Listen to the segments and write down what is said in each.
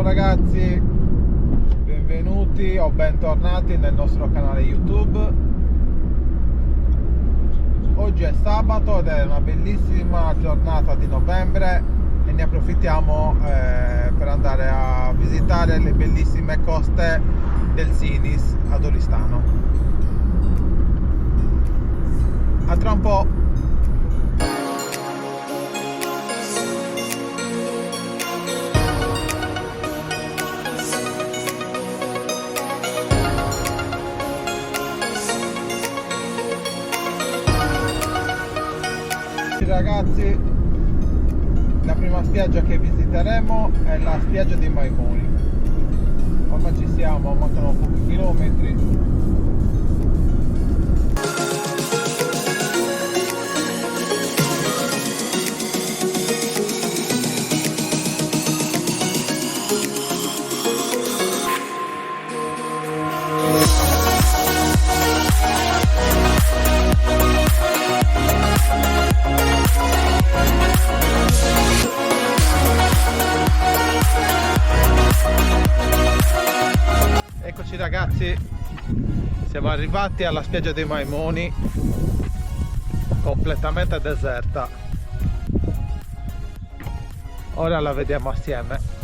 Buongiorno ragazzi, benvenuti o bentornati nel nostro canale YouTube. Oggi è sabato ed è una bellissima giornata di novembre e ne approfittiamo per andare a visitare le bellissime coste del Sinis ad Oristano. A tra un po'. Ragazzi, la prima spiaggia che visiteremo è la spiaggia di Maimoni. Ormai ci siamo, mancano pochi chilometri. Eccoci ragazzi, siamo arrivati alla spiaggia dei Maimoni, completamente deserta. Ora la vediamo assieme.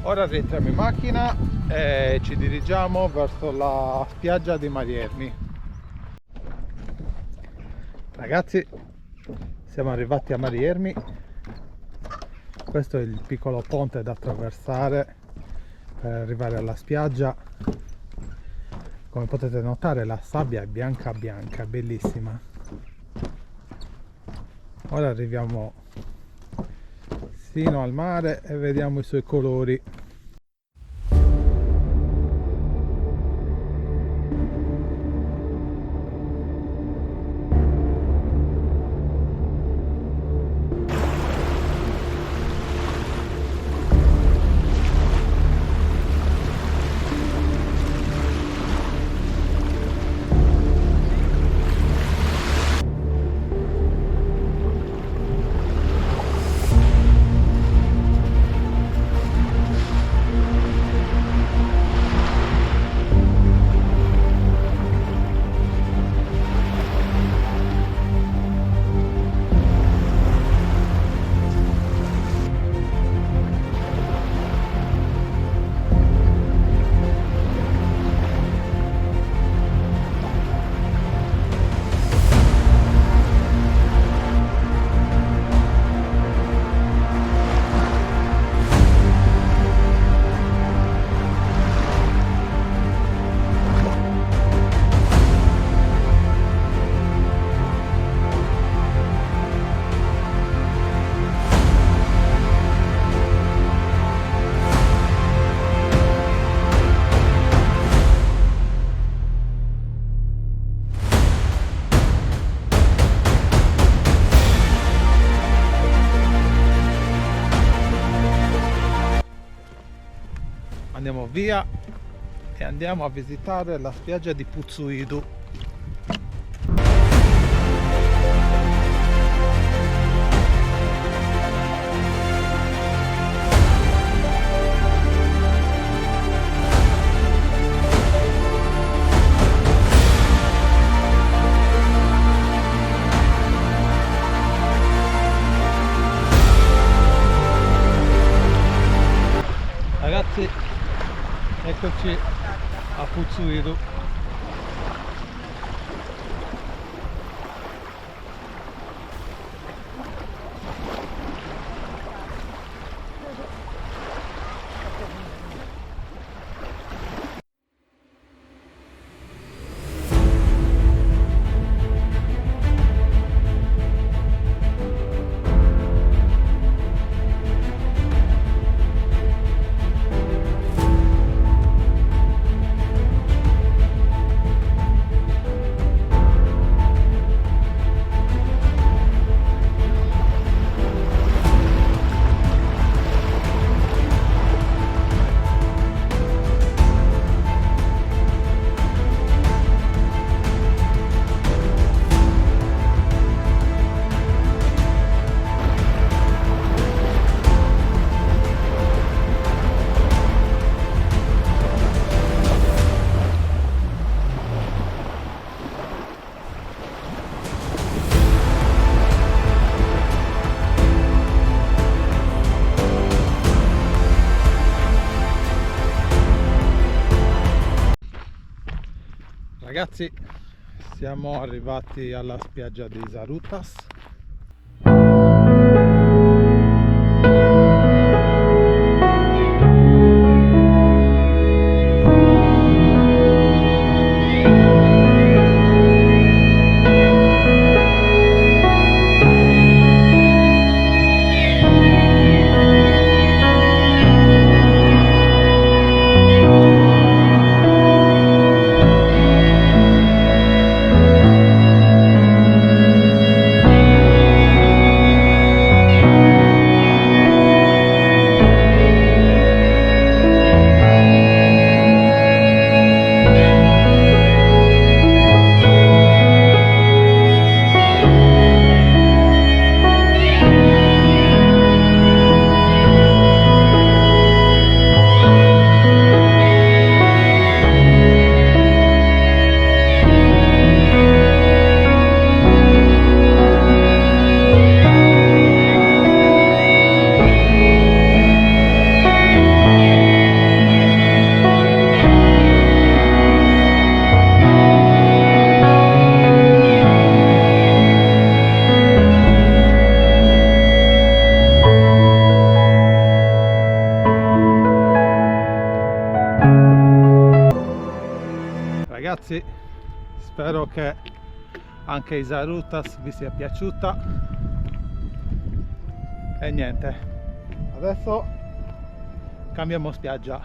Ora rientriamo in macchina e ci dirigiamo verso la spiaggia di Mariermi. Ragazzi, siamo arrivati a Mariermi. Questo è il piccolo ponte da attraversare per arrivare alla spiaggia. Come potete notare, la sabbia è bianca bianca, bellissima. Ora arriviamo fino al mare e vediamo i suoi colori. Andiamo via e andiamo a visitare la spiaggia di Puzzuidu. Eccoci a Puzzuiru. Ragazzi, siamo arrivati alla spiaggia di Zarutas. Ragazzi, spero che anche Zarutas vi sia piaciuta e niente, adesso cambiamo spiaggia.